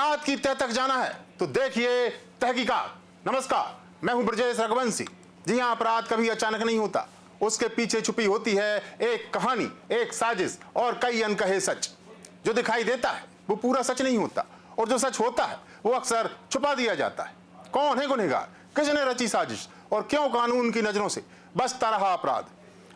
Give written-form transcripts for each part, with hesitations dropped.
अपराध की तह तक जाना है तो देखिए तहकीकात। नमस्कार, मैं हूं ब्रजेश रघुवंशी। जी हां, अपराध कभी अचानक नहीं होता, उसके पीछे छुपी होती है एक कहानी, एक साजिश और कई अनकहे सच। जो दिखाई देता है वो पूरा सच नहीं होता, और जो सच होता है वो अक्सर छुपा दिया जाता है। कौन है गुनहगार, किसने रची साजिश, और क्यों कानून की नजरों से बचता रहा अपराध?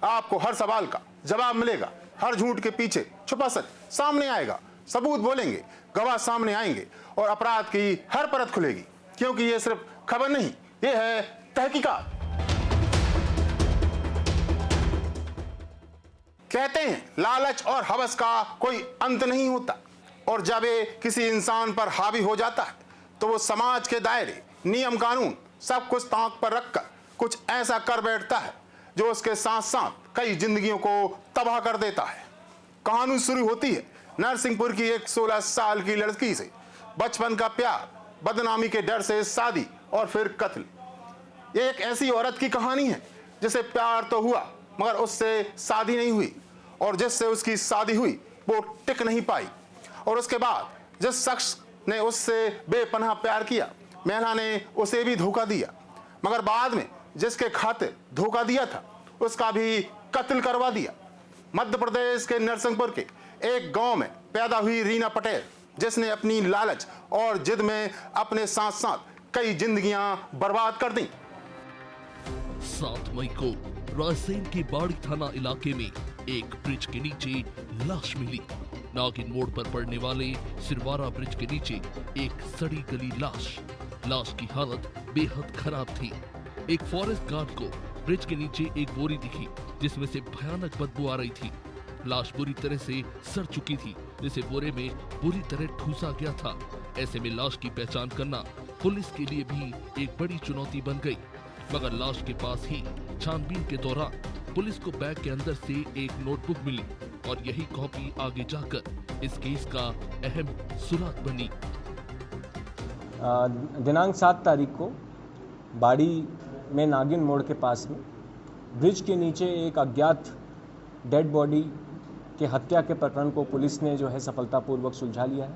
आपको हर सवाल का जवाब मिलेगा। हर झूठ के पीछे छुपा सच सामने आएगा। सबूत बोलेंगे, गवाह सामने आएंगे और अपराध की हर परत खुलेगी। क्योंकि ये सिर्फ खबर नहीं, ये है तहकीकात। कहते हैं लालच और हवस का कोई अंत नहीं होता, और जब ये किसी इंसान पर हावी हो जाता है तो वो समाज के दायरे, नियम कानून सब कुछ ताक पर रखकर कुछ ऐसा कर बैठता है जो उसके साथ साथ कई जिंदगियों को तबाह कर देता है। कहानी शुरू होती है नरसिंहपुर की एक 16 साल की लड़की से। बचपन का प्यार, बदनामी के डर से शादी और फिर कत्ल। ये एक ऐसी औरत की कहानी है जिसे प्यार तो हुआ मगर उससे शादी नहीं हुई, और जिससे उसकी शादी हुई वो टिक नहीं पाई। और उसके बाद जिस शख्स ने उससे बेपनाह प्यार किया, महिला ने उसे भी धोखा दिया, मगर बाद में जिसके खातिर धोखा दिया था उसका भी कत्ल करवा दिया। मध्य प्रदेश के नरसिंहपुर के एक गांव में पैदा हुई रीना पटेल, जिसने अपनी लालच और जिद में अपने साथ साथ कई जिंदगियां बर्बाद कर दी। 7 मई को रायसेन के बाड़ी थाना इलाके में एक ब्रिज के नीचे लाश मिली। नागिन मोड़ पर पड़ने वाले सिरवारा ब्रिज के नीचे एक सड़ी गली लाश की हालत बेहद खराब थी। एक फॉरेस्ट गार्ड को ब्रिज के नीचे एक बोरी दिखी जिसमें से भयानक बदबू आ रही थी। लाश बुरी तरह से सड़ चुकी थी, जिसे बोरे में बुरी तरह ठूसा गया था। ऐसे में लाश की पहचान करना पुलिस के लिए भी एक बड़ी चुनौती बन गई। मगर लाश के पास ही छानबीन के दौरान पुलिस को बैग के अंदर से एक नोटबुक मिली, और यही कॉपी आगे जाकर इस केस का अहम सुराग बनी। दिनांक 7 तारीख को बाड़ी में नागिन मोड़ के पास में ब्रिज के नीचे एक अज्ञात डेड बॉडी के हत्या के प्रकरण को पुलिस ने जो है सफलतापूर्वक सुलझा लिया है।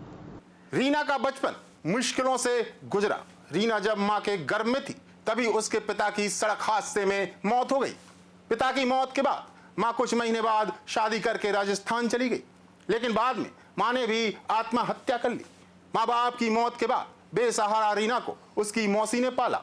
रीना का बचपन मुश्किलों से गुजरा। रीना जब मां के गर्भ में थी तभी उसके पिता की सड़क हादसे में मौत हो गई। पिता की मौत के बाद मां कुछ महीने बाद शादी करके राजस्थान चली गई, लेकिन बाद में मां ने भी आत्महत्या कर ली। मां बाप की मौत के बाद बेसहारा रीना को उसकी मौसी ने पाला,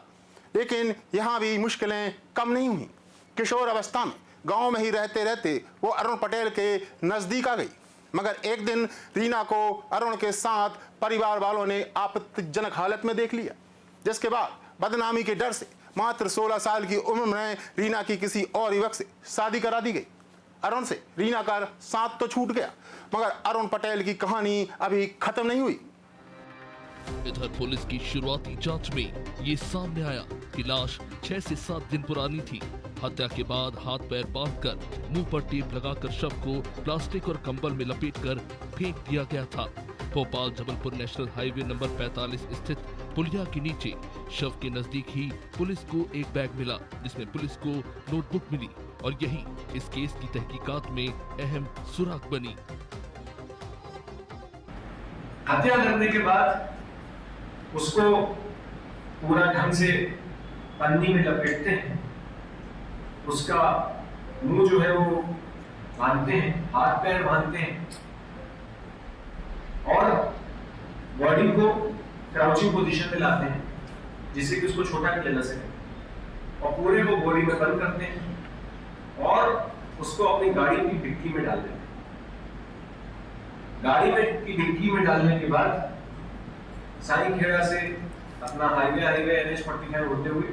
लेकिन यहाँ भी मुश्किलें कम नहीं हुई। किशोर अवस्था में गांव में ही रहते रहते वो अरुण पटेल के नजदीक आ गई, मगर एक दिन रीना को अरुण के साथ परिवार वालों ने आपत्तिजनक हालत में देख लिया, जिसके बाद बदनामी के डर से मात्र 16 साल की उम्र में रीना की किसी और युवक से शादी करा दी गई। अरुण से रीना का साथ तो छूट गया, मगर अरुण पटेल की कहानी अभी खत्म नहीं हुई। इधर पुलिस की शुरुआती जांच में ये सामने आया कि लाश 6 से 7 दिन पुरानी थी। हत्या के बाद हाथ पैर बांधकर मुंह पर टेप लगाकर शव को प्लास्टिक और कंबल में लपेटकर फेंक दिया गया था। Bhopal Jabalpur national highway number 45 स्थित पुलिया के नीचे शव के नजदीक ही पुलिस को एक बैग मिला, जिसमें पुलिस को नोटबुक मिली, और यही इस केस की तहकीकात में अहम सुराग बनी। हत्या करने के बाद उसको पूरा ढंग से पन्नी में लपेटते हैं, उसका मुंह जो है वो बांधते हैं, हाथ पैर बांधते हैं, और बॉडी को क्राउचिंग पोजीशन में लाते हैं जिससे कि उसको छोटा किया जा सके, और पूरे को बॉडी में बंद करते हैं और उसको अपनी गाड़ी की डिक्की में डाल देते हैं। गाड़ी में की डिक्की में डालने के बाद साई खेड़ा से अपना हाईवे NH 45 होते हुए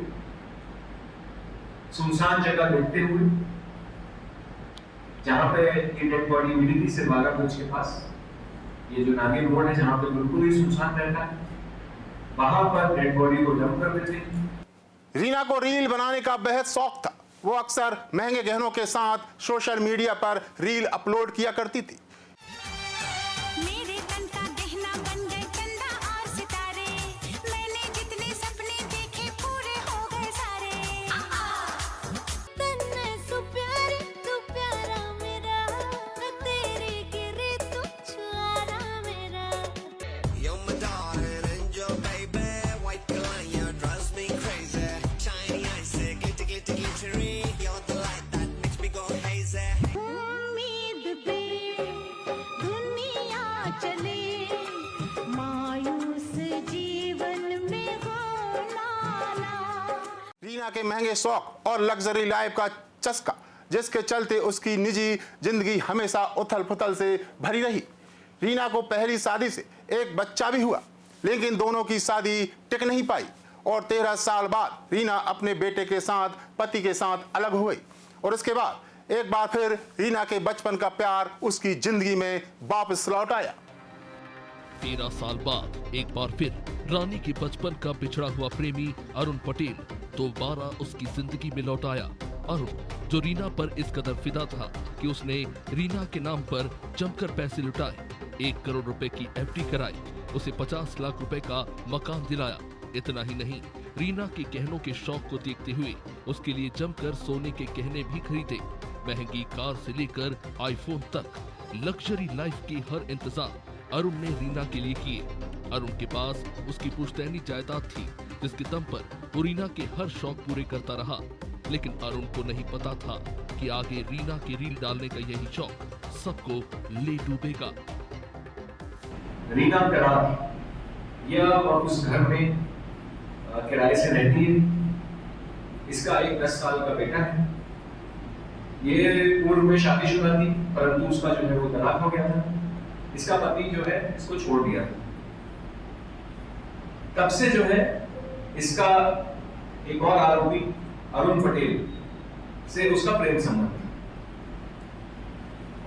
सुनसान जगह देखते हुए जहां पे ये डेड बॉडी मिली थी से 12 ब्रिज के पास, ये जो नागिन मोड़ है जहां पे बिल्कुल ही सुनसान रहता है, वहां पर डेड बॉडी को डंप कर देते हैं। रीना को रील बनाने का बेहद शौक था। वो अक्सर महंगे गहनों के साथ सोशल मीडिया पर रील अपलोड किया करती थी। You're my darling. रीना के महंगे शौक और लग्जरी लाइफ का चस्का, जिसके चलते उसकी निजी जिंदगी हमेशा उथल पुथल से भरी रही। रीना को पहली शादी से एक बच्चा भी हुआ, लेकिन दोनों की शादी टिक नहीं पाई और 13 साल बाद रीना अपने बेटे के साथ पति के साथ अलग हो गई। और इसके बाद एक बार फिर रीना के बचपन का प्यार उसकी जिंदगी में वापस लौट आया। 13 साल बाद एक बार फिर रानी के बचपन का बिछड़ा हुआ प्रेमी अरुण पटेल दोबारा उसकी जिंदगी में लौट आया। अरुण, जो रीना पर इस कदर फिदा था कि उसने रीना के नाम पर जमकर पैसे लुटाए, 1 करोड़ रुपए की एफडी कराई, उसे 50 लाख रुपए का मकान दिलाया। इतना ही नहीं, रीना के गहनों के शौक को देखते हुए उसके लिए जमकर सोने के गहने भी खरीदे। महंगी कार से लेकर आईफोन तक लग्जरी लाइफ की हर इंतजाम अरुण ने रीना के लिए किए। अरुण के पास उसकी पुश्तैनी जायदाद थी, जिसके दम पर वो रीना के हर शौक पूरे करता रहा। लेकिन अरुण को नहीं पता था कि आगे रीना की रील डालने का यही शौक सबको ले डूबेगा। रीना करार यह उस घर में किराए से रहती है। इसका एक 10 साल का बेटा है। ये पूर्व में शादीशुदा थी, परंतु उसका जो है वो तलाक हो गया था। इसका पति जो है इसको छोड़ दिया था। तब से जो है इसका एक और आरोपी अरुण पटेल से उसका प्रेम संबंध था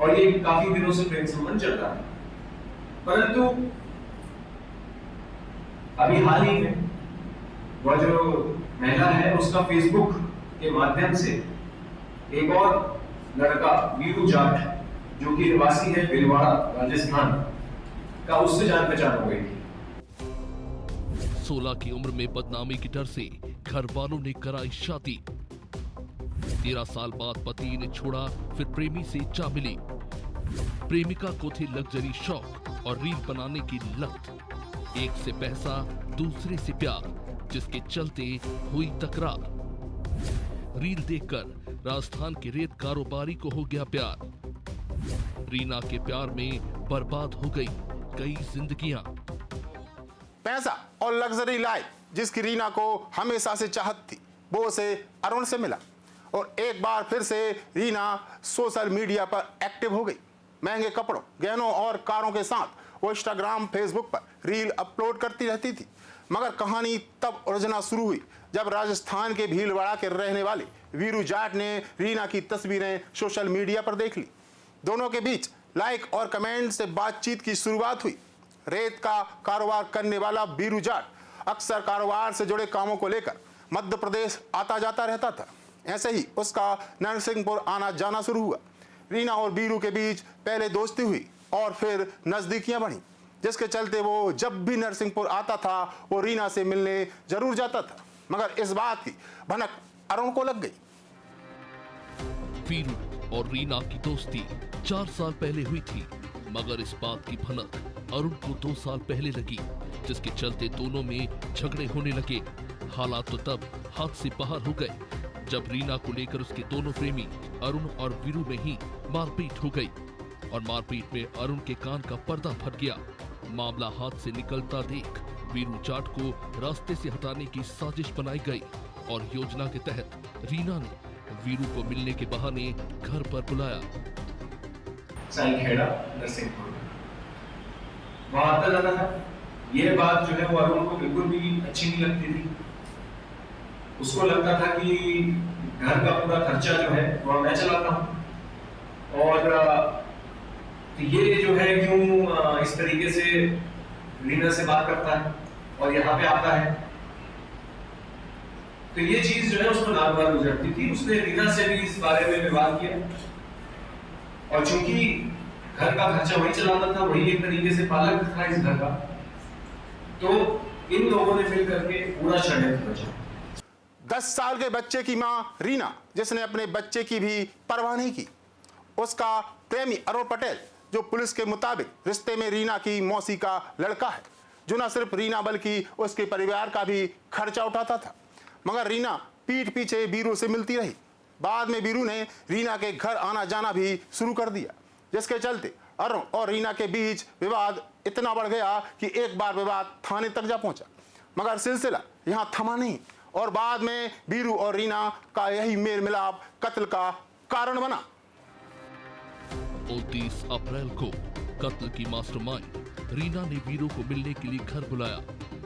और ये काफी दिनों से प्रेम संबंध चल रहा है। परंतु अभी हाल ही में वह जो महिला है उसका फेसबुक के माध्यम से एक और लड़का वीरू जाट, जो कि निवासी है भिलवाड़ा राजस्थान का, उससे जान पहचान हो गई थी। 16 की उम्र में बदनामी के डर से घर वालों ने कराई शादी। 13 साल बाद पति ने छोड़ा, फिर प्रेमी से जा मिली। प्रेमिका को थे लग्जरी शौक और रील बनाने की लत। एक से पैसा, दूसरे से प्यार, जिसके चलते हुई तकरार। रील देखकर राजस्थान के रेत कारोबारी को हो गया प्यार। रीना के प्यार में बर्बाद हो गई कई जिंदगियां। पैसा और लग्जरी लाइफ जिसकी रीना को हमेशा से चाहत थी, वो उसे अरुण से मिला और एक बार फिर से रीना सोशल मीडिया पर एक्टिव हो गई। महंगे कपड़ों, गहनों और कारों के साथ वो इंस्टाग्राम, फेसबुक पर रील अपलोड करती रहती थी। मगर कहानी तब उलझना शुरू हुई जब राजस्थान के भीलवाड़ा के रहने वाले वीरू जाट ने रीना की तस्वीरें सोशल मीडिया पर देख ली। दोनों के बीच लाइक और कमेंट से बातचीत की शुरुआत हुई। रेत का कारोबार करने वाला वीरू जाट अक्सर कारोबार से जुड़े कामों को लेकर मध्य प्रदेश आता जाता रहता था। ऐसे ही उसका नरसिंहपुर आना जाना शुरू हुआ। रीना और वीरू के बीच पहले दोस्ती हुई और फिर नजदीकियां बढ़ी, जिसके चलते वो जब भी नरसिंहपुर आता था वो रीना से मिलने जरूर जाता था। मगर इस बात की भनक अरुण को लग गई। वीरू और रीना की दोस्ती 4 साल पहले हुई थी, मगर इस बात की भनक अरुण को 2 साल पहले लगी, जिसके चलते दोनों में झगड़े होने लगे। हालात तो तब हाथ से बाहर हो गए जब रीना को लेकर उसके दोनों प्रेमी अरुण और वीरू में ही मारपीट हो गई और मारपीट में अरुण के कान का पर्दा फट गया। मामला हाथ से निकलता देख वीरू जाट को रास्ते से हटाने की साजिश बनाई गई और योजना के तहत रीना ने वीरू को मिलने के बहाने घर पर बुलाया। साईखेड़ा नरसिंहपुर वहां आता जाता था। यह बात जो है वो अरुण को बिल्कुल भी अच्छी नहीं लगती थी। उसको लगता था कि घर का पूरा खर्चा जो है वो मैं चलाता हूँ और तो ये जो है क्यों इस तरीके से रीना से बात करता है और यहाँ पे आता है। तो ये चीज जो है उसको बार बार गुजरती थी। उसने रीना से भी इस बारे में विवाद किया और चूंकि घर का खर्चा वही चलाता था, वही एक तरीके से पालक था इस घर का, तो इन लोगों ने मिल करके पूरा षड्यंत्र रचा। 10 साल के बच्चे की मां रीना, जिसने अपने बच्चे की भी परवाह नहीं की। उसका प्रेमी अरुण पटेल, जो पुलिस के मुताबिक रिश्ते में रीना की मौसी का लड़का है, जो न सिर्फ रीना बल्कि उसके परिवार का भी खर्चा उठाता था। मगर रीना पीठ पीछे वीरू से मिलती रही। बाद में वीरू ने रीना के घर आना जाना भी शुरू कर दिया, जिसके चलते अरुण और रीना के बीच विवाद इतना बढ़ गया कि एक बार विवाद थाने तक जा पहुंचा। मगर सिलसिला यहाँ थमा नहीं और बाद में वीरू और रीना का यही मेल मिलाप कत्ल का कारण बना। 29 अप्रैल को कत्ल की मास्टरमाइंड रीना ने वीरू को मिलने के लिए घर बुलाया।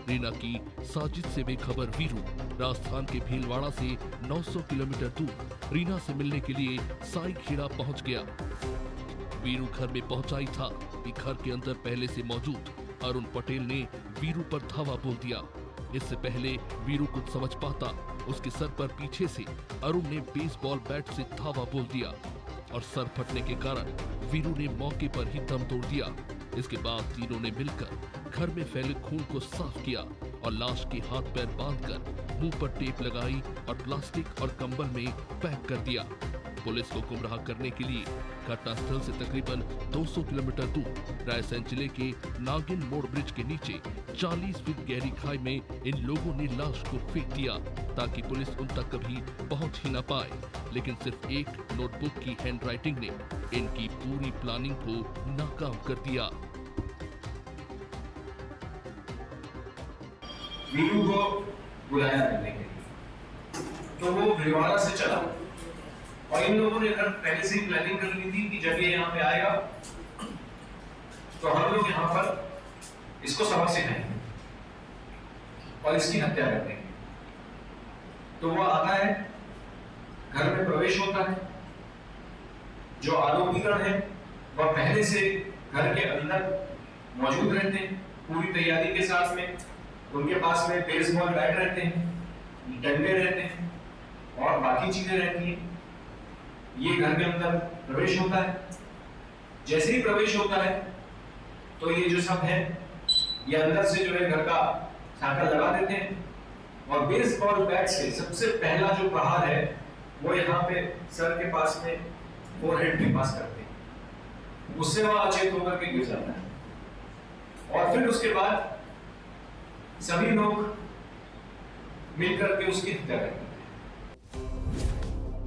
रीना की साजिश से बेखबर वीरू राजस्थान के भीलवाड़ा से 900 किलोमीटर दूर रीना से मिलने के लिए साई खेड़ा पहुंच गया। वीरू घर में पहुंचा ही था कि घर के अंदर पहले से मौजूद अरुण पटेल ने वीरू पर धावा बोल दिया। इससे पहले वीरू कुछ समझ पाता, उसके सर पर पीछे से अरुण ने बेसबॉल बैट से धावा बोल दिया और सर फटने के कारण वीरू ने मौके पर ही दम तोड़ दिया। इसके बाद तीनों ने मिलकर घर में फैले खून को साफ किया और लाश के हाथ पैर बांधकर मुंह पर टेप लगाई और प्लास्टिक और कंबल में पैक कर दिया। पुलिस को गुमराह करने के लिए घटनास्थल से तकरीबन 200 किलोमीटर दूर रायसेन जिले के नागिन मोड़ ब्रिज के नीचे 40 फीट गहरी खाई में इन लोगों ने लाश को फेंक दिया ताकि पुलिस उन तक कभी पहुंच ही न पाए। लेकिन सिर्फ एक नोटबुक की हैंडराइटिंग ने इनकी पूरी प्लानिंग को नाकाम कर दिया। वीरू को बुलाया मिलने के लिए, तो वो भीलवाड़ा से चला और इन लोगों ने पहले से ही प्लानिंग कर ली थी कि जब ये यहाँ पे आएगा तो हम लोग यहाँ पर इसको सबक सिखाएंगे और इसकी हत्या कर देंगे। तो वो आता है, घर में प्रवेश होता है, जो आरोपीगण है वह पहले से घर के अंदर मौजूद रहते हैं पूरी तैयारी के साथ में। उनके पास में बेसबॉल बैट रहते हैं, डंडे रहते हैं और बाकी चीजें रहती हैं। ये घर के अंदर प्रवेश होता है। जैसे ही प्रवेश होता है तो ये जो सब है ये अंदर से जो है घर का छाकर लगा देते हैं और बेसबॉल बैट से सबसे पहला जो प्रहार है वो यहाँ पे सर के पास में फोरहेड के पास करते हैं। उससे वह अचेत होकर के गिर जाता है और फिर उसके बाद सभी लोग मिलकर के उसकी हत्या करते हैं।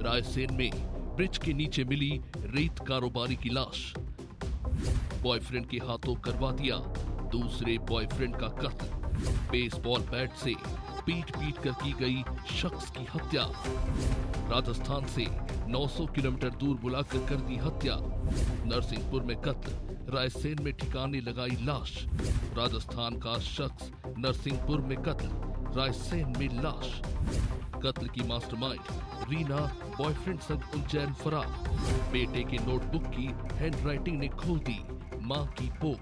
रायसेन में ब्रिज के नीचे मिली रेत कारोबारी की लाश, बॉयफ्रेंड के हाथों करवा दिया दूसरे बॉयफ्रेंड का कत्ल, बेसबॉल बैट से पीट पीट कर की गई शख्स की हत्या, राजस्थान से 900 किलोमीटर दूर बुलाकर कर दी हत्या, नरसिंहपुर में कत्ल, रायसेन में ठिकाने लगाई लाश, राजस्थान का शख्स नरसिंहपुर में कत्ल, रायसेन में लाश, कत्ल की मास्टरमाइंड रीना बॉयफ्रेंड संग उज्जैन फरार, बेटे के नोटबुक की हैंडराइटिंग ने खोल दी मां की पोल।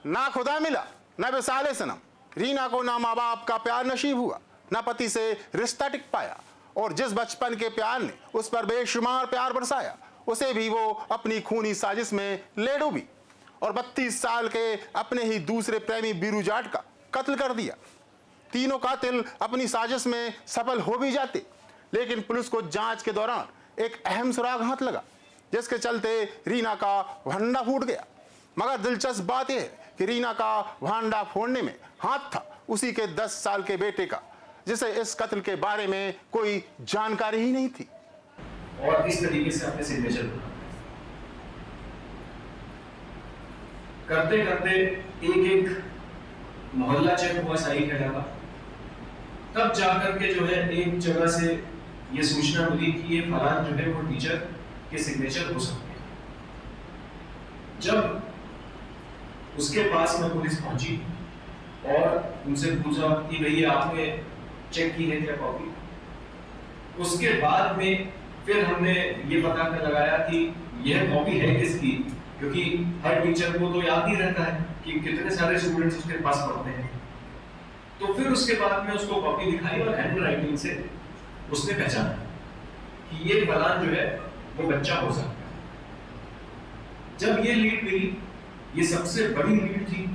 ना खुदा मिला न विसाले सनम, रीना को ना माँ बाप का प्यार नसीब हुआ, न पति से रिश्ता टिक पाया और जिस बचपन के प्यार ने उस पर बेशुमार प्यार बरसाया उसे भी वो अपनी खूनी साजिश में ले डूबी और 32 साल के अपने ही दूसरे प्रेमी वीरू जाट का कत्ल कर दिया। तीनों कातिल अपनी साजिश में सफल हो भी जाते, लेकिन पुलिस को जांच के दौरान एक अहम सुराग हाथ लगा जिसके चलते रीना का भंडा फूट गया। मगर दिलचस्प बात यह है कि रीना का भांडा फोड़ने में हाथ था उसी के 10 साल के बेटे का, जिसे इस कत्ल के बारे में कोई जानकारी ही नहीं थी। और इस तरीके से अपने सिग्नेचर करते करते एक मोहल्ला चेक हुआ साई खेड़ा का, तब जाकर के जो है एक जगह से ये सूचना मिली कि ये फलान जो है वो टीचर के सिग्नेचर हो सकते हैं। जब उसके पास में पुलिस पहुंची और उनसे पूछा कि भैया आपने चेक की है क्या कॉपी, उसके बाद में फिर हमने ये पता कर लगाया कि यह कॉपी है किसकी, क्योंकि हर टीचर को तो याद ही रहता है कि कितने सारे स्टूडेंट्स उसके पास पढ़ते हैं। तो फिर उसके बाद में उसको कॉपी दिखाई और हैंड राइटिंग से उसने पहचाना कि ये फलान जो है वो बच्चा हो सकता है। जब ये लीड मिली, ये सबसे बड़ी लीड थी।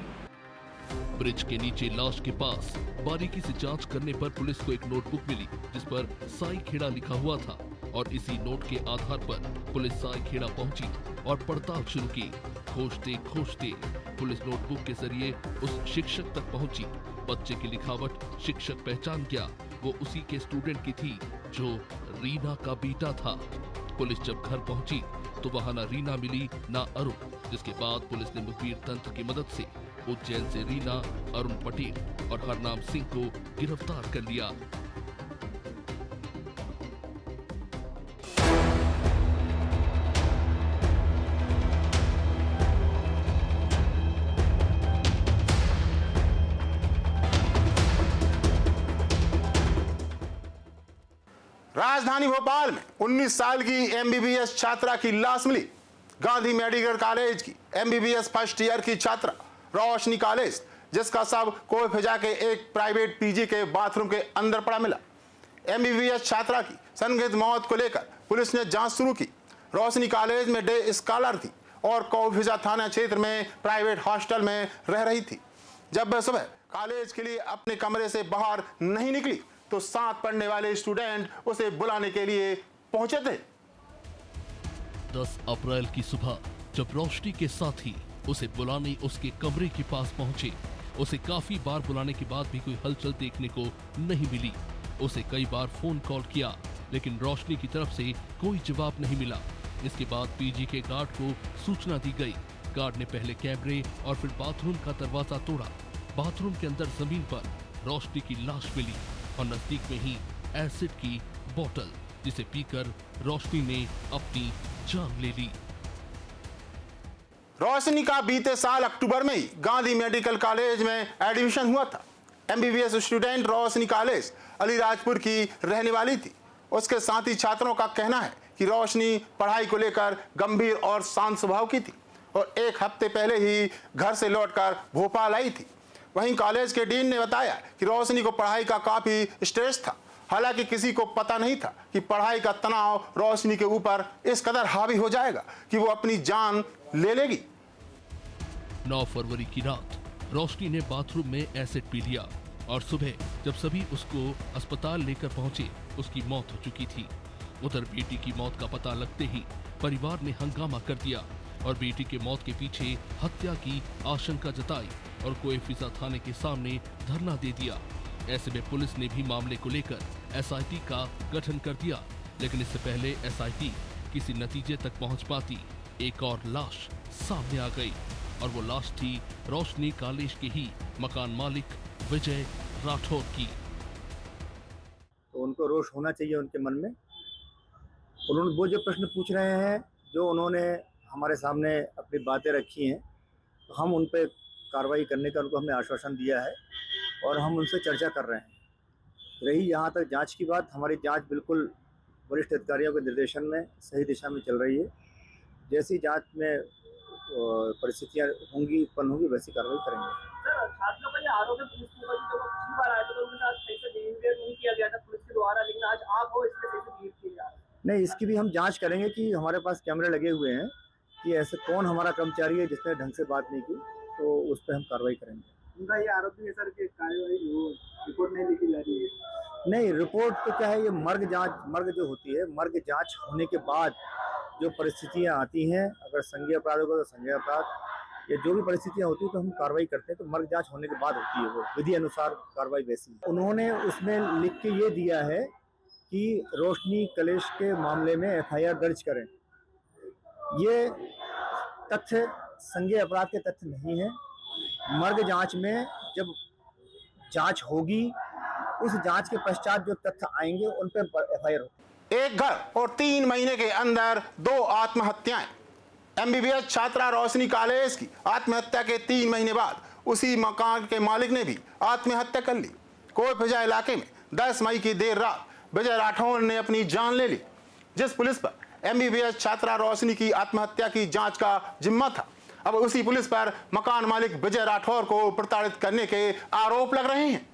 ब्रिज के नीचे लाश के पास बारीकी से जांच करने पर पुलिस को एक नोटबुक मिली जिस पर साई खेड़ा लिखा हुआ था और इसी नोट के आधार पर पुलिस साई खेड़ा पहुंची और पड़ताल शुरू की। खोजते खोजते पुलिस नोटबुक के जरिए उस शिक्षक तक पहुंची। बच्चे की लिखावट शिक्षक पहचान गया, वो उसी के स्टूडेंट की थी जो रीना का बेटा था। पुलिस जब घर पहुंची तो वहां न रीना मिली न अरुण, जिसके बाद पुलिस ने मुखबिर तंत्र की मदद से उज्जैन से रीना, अरुण पटेल और हरनाम सिंह को गिरफ्तार कर लिया। राजधानी भोपाल में 19 साल की एमबीबीएस छात्रा की लाश मिली। गांधी मेडिकल कॉलेज की एमबीबीएस फर्स्ट ईयर की छात्रा रोशनी कॉलेज, जिसका शव कोई फिजा के एक प्राइवेट पीजी के बाथरूम के अंदर पड़ा मिला। एमबीबीएस छात्रा की संदिग्ध मौत को लेकर पुलिस ने जांच शुरू की। रोशनी कॉलेज में डे स्कॉलर थी और कोफिजा थाना क्षेत्र में प्राइवेट हॉस्टल में रह रही थी। जब वह सुबह कॉलेज के लिए अपने कमरे से बाहर नहीं निकली तो साथ पढ़ने वाले स्टूडेंट उसे बुलाने के लिए पहुंचे थे। 10 अप्रैल की सुबह जब रोशनी के साथी उसे बुलाने उसके कमरे के पास पहुंचे, उसे काफी बार बुलाने के बाद भी कोई हलचल देखने को नहीं मिली। उसे कई बार फोन कॉल किया लेकिन रोशनी की तरफ से कोई जवाब नहीं मिला। इसके बाद पीजी के गार्ड को सूचना दी गई। गार्ड ने पहले कैमरे और फिर बाथरूम का दरवाजा तोड़ा। बाथरूम के अंदर जमीन पर रोशनी की लाश मिली और नजदीक में ही एसिड की बोतल, जिसे पीकर रोशनी ने अपनी जान ले ली। रोशनी का बीते साल अक्टूबर में ही गांधी मेडिकल कॉलेज में एडमिशन हुआ था। एमबीबीएस स्टूडेंट रोशनी कॉलेज अलीराजपुर की रहने वाली थी। उसके साथी छात्रों का कहना है कि रोशनी पढ़ाई को लेकर गंभीर और शांत स्वभाव की थी और एक हफ्ते पहले ही घर से लौटकर भोपाल आई थी। वहीं कॉलेज के डीन ने बताया कि रोशनी को पढ़ाई का काफी स्ट्रेस था। हालांकि किसी को पता नहीं था कि पढ़ाई का तनाव रोशनी के ऊपर इस कदर हावी हो जाएगा कि वो अपनी जान ले लेगी। 9 फरवरी की रात रोशनी ने बाथरूम में एसिड पी लिया और सुबह जब सभी उसको अस्पताल लेकर पहुंचे, उसकी मौत हो चुकी थी। उधर बेटी की मौत का पता लगते ही परिवार ने हंगामा कर दिया और बेटी के मौत के पीछे हत्या की आशंका जताई और कोएफिजा थाने के सामने धरना दे दिया। ऐसे में पुलिस ने भी मामले को लेकर एसआईटी का गठन कर दिया, लेकिन इससे पहले एसआईटी किसी नतीजे तक पहुंच पाती, एक और लाश सामने आ गई और वो लाश थी रोशनी कॉलेज के ही मकान मालिक विजय राठौर की। तो उनको रोष होना चाहिए उनके मन में। उन्होंने वो जो प्रश्न पूछ रहे हैं, जो उन्होंने हमारे सामने अपनी बातें रखी हैं, तो हम उन पर कार्रवाई करने का उनको हमने आश्वासन दिया है और हम उनसे चर्चा कर रहे हैं। रही यहाँ तक जांच की बात, हमारी जांच बिल्कुल वरिष्ठ अधिकारियों के निर्देशन में सही दिशा में चल रही है। जैसी जांच में परिस्थितियाँ होंगी, उत्पन्न होंगी, वैसी कार्रवाई करेंगे। छात्रों का ये आरोप है पुलिस के ऊपर कि जब पिछली बार आए थे तो उनके साथ सही से बिहेवियर नहीं किया गया था पुलिस के द्वारा, लेकिन आज आप हो इसलिए सही से बिहेव किया जा रहा है। नहीं, इसकी भी हम जांच करेंगे कि हमारे पास कैमरे लगे हुए हैं कि ऐसे कौन हमारा कर्मचारी है जिसने ढंग से बात नहीं की, तो उस पर हम कार्रवाई करेंगे। उनका ये आरोप भी है सर कि कार्रवाई रिपोर्ट नहीं लिखी जा रही है। नहीं, रिपोर्ट तो क्या है, ये मर्ग जो होती है, मर्ग जांच होने के बाद जो परिस्थितियां आती हैं, अगर संज्ञेय अपराध होगा तो संज्ञेय अपराध या जो भी परिस्थितियां होती है तो हम कार्रवाई करते हैं। तो मर्ग जांच होने के बाद होती है, वो विधि अनुसार कार्रवाई वैसी है। उन्होंने उसमें लिख के ये दिया है कि रोशनी कॉलेज के मामले में एफआईआर दर्ज करें। ये तथ्य संज्ञेय अपराध के तथ्य नहीं है। मर्ग जांच में जब जांच होगी, उस जांच के पश्चात जो तथ्य आएंगे उन पर एफआईआर होगी। एक घर और 3 महीने के अंदर 2 आत्महत्याएं। एमबीबीएस छात्रा रोशनी कॉलेज की आत्महत्या के 3 महीने बाद उसी मकान के मालिक ने भी आत्महत्या कर ली। कोएफिजा इलाके में 10 मई की देर रात विजय राठौर ने अपनी जान ले ली। जिस पुलिस पर एमबीबीएस छात्रा रोशनी की आत्महत्या की जांच का जिम्मा था, अब उसी पुलिस पर मकान मालिक विजय राठौर को प्रताड़ित करने के आरोप लग रहे हैं।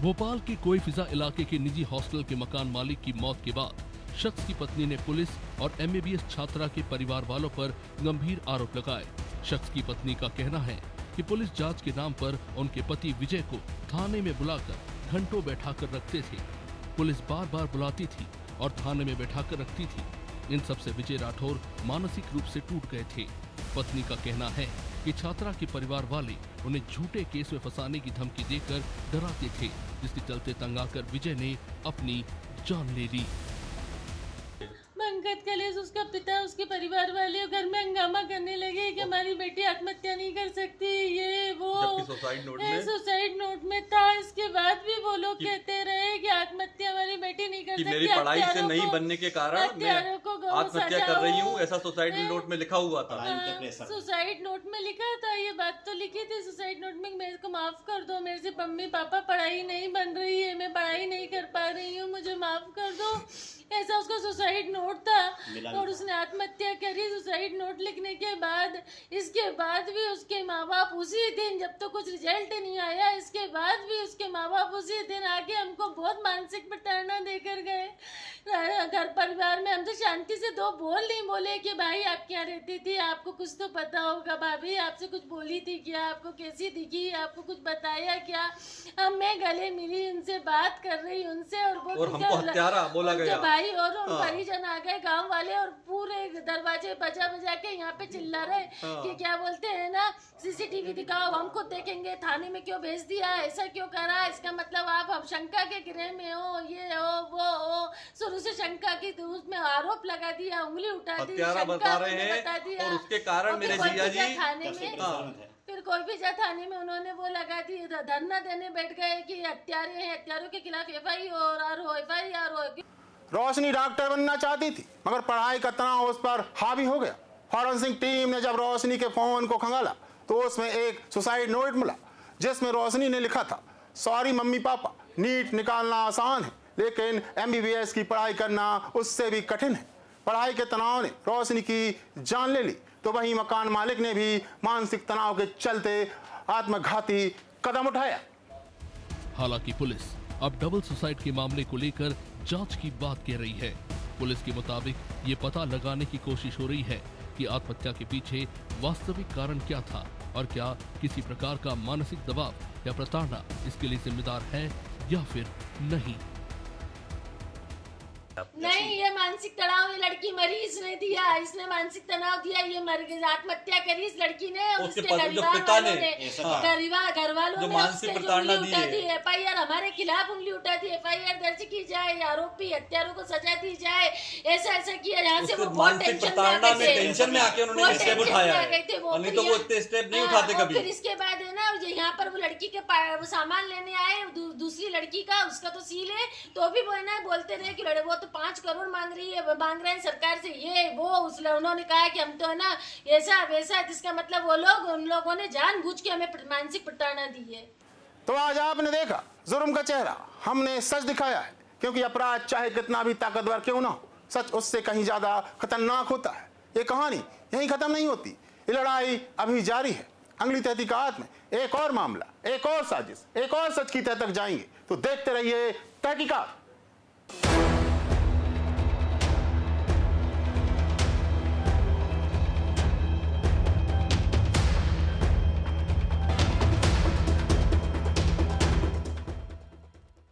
भोपाल के कोएफिजा इलाके के निजी हॉस्टल के मकान मालिक की मौत के बाद शख्स की पत्नी ने पुलिस और एमबीबीएस छात्रा के परिवार वालों पर गंभीर आरोप लगाए। शख्स की पत्नी का कहना है कि पुलिस जांच के नाम पर उनके पति विजय को थाने में बुलाकर घंटों बैठाकर रखते थे। पुलिस बार बार बुलाती थी और थाने में बैठाकर रखती थी। इन सब से विजय राठौर मानसिक रूप से टूट गए थे। पत्नी का कहना है कि छात्रा के परिवार वाले उन्हें झूठे केस में फंसाने की धमकी देकर डराते थे, जिसके चलते तंग आकर विजय ने अपनी जान ले ली। मैं मुलाकात कर ली, उसका पिता उसके परिवार वाले घर में हंगामा करने लगे कि हमारी बेटी आत्महत्या नहीं कर सकती, ये वो। सुसाइड नोट में था। इसके बाद भी वो लोग कहते रहे कि आत्महत्या हमारी बेटी नहीं कर सकती, मेरी पढ़ाई से नहीं बनने के कारण मैं आत्महत्या कर रही हूँ, ऐसा सुसाइड नोट में लिखा हुआ था। सुसाइड नोट में लिखा था, ये बात तो लिखी थी सुसाइड नोट में, मेरे को माफ कर दो, मेरे से मम्मी पापा पढ़ाई नहीं बन रही है, मैं पढ़ाई नहीं कर पा रही हूँ, मुझे माफ कर दो, ऐसा उसका सुसाइड नोट था। और उसने आत्महत्या करी सुसाइड नोट लिखने के बाद। इसके बाद भी उसके माँ बाप उसी दिन, जब तो कुछ रिजल्ट नहीं आया, इसके बाद भी उसके माँ बाप उसी दिन आके हमको बहुत मानसिक प्रताड़ना देकर गए। घर परिवार में हमसे शांति से दो बोल नहीं बोले कि भाई आप क्या रहती थी, आपको कुछ तो पता होगा, भाभी आपसे कुछ बोली थी क्या, आपको कैसी दिखी, आपको कुछ बताया क्या। अब मैं गले मिली उनसे, बात कर रही उनसे, और हमको हत्यारा बोला गया। भाई और परिजन आ गए, गांव वाले, और पूरे दरवाजे बजा बजा के यहाँ पे चिल्ला रहे कि क्या बोलते हैं ना, सीसीटीवी दिखाओ, हम खुद देखेंगे, थाने में क्यों भेज दिया, ऐसा क्यों करा, इसका मतलब आप हम शंका के गिरह में हो, ये हो वो हो। शुरू से शंका की तो उसमें आरोप लगा दिया, उंगली उठा दी, हत्यारा बता रहे हैं, और उसके कारण मेरे जीजा जी थाने में, फिर कोई भी थाने में उन्होंने वो लगा दी, धरना देने बैठ गए कि हत्यारे हैं, हत्यारों के खिलाफ एफआईआर हो। रोशनी डॉक्टर बनना चाहती थी, मगर पढ़ाई का तनाव उस पर हावी हो गया। फॉरेंसिक टीम ने जब रोशनी के फोन को खंगाला तो उसमें एक सुसाइड नोट मिला, जिसमें रोशनी ने लिखा था, सॉरी मम्मी पापा, नीट निकालना आसान है, लेकिन MBBS की पढ़ाई करना उससे भी कठिन है। पढ़ाई के तनाव ने रोशनी की जान ले ली, तो वहीं मकान मालिक ने भी मानसिक तनाव के चलते आत्मघाती कदम उठाया। हालांकि पुलिस अब डबल सुसाइड के मामले को लेकर जांच की बात कह रही है। पुलिस के मुताबिक ये पता लगाने की कोशिश हो रही है कि आत्महत्या के पीछे वास्तविक कारण क्या था, और क्या किसी प्रकार का मानसिक दबाव या प्रताड़ना इसके लिए जिम्मेदार है या फिर नहीं। नहीं, ये मानसिक तनाव, ये लड़की मरी, इसने दिया, इसने मानसिक तनाव दिया, ये मर गई, आत्महत्या करी इस लड़की ने, उसके परिवार वालों ने, घर वालों ने उसके उंगली उठा दी, FIR हमारे खिलाफ उंगली उठा दी, FIR दर्ज की जाए, आरोपी हत्यारों को सजा दी जाए, ऐसा किया। यहाँ से वो बहुत टेंशन में आके उन्होंने स्टेप उठाया थे, नहीं तो वो इतने स्टेप नहीं उठाते कभी। फिर इसके बाद है ना, यहाँ पर वो लड़की के सामान लेने आए, दूसरी लड़की का, उसका तो सील है, तो भी वो है ना बोलते रहे कि वो तो 5 करोड़ मांग रहे हैं सरकार से, ये वो। उन्होंने कहा कि हम तो है ना ऐसा वैसा, जिसका मतलब वो लोग, उन लोगों ने जानबूझ के हमें मानसिक प्रताड़ना दी है। तो आज आपने देखा जुर्म का चेहरा, हमने सच दिखाया है, क्योंकि अपराध चाहे कितना भी ताकतवर क्यों ना हो, सच उससे कहीं ज्यादा खतरनाक होता है। ये कहानी यहीं खत्म नहीं होती, ये लड़ाई अभी जारी है। अगली तहकीकात में एक और मामला, एक और साजिश, एक और सच की तह तक जाएंगे, तो देखते रहिए तहकीकात।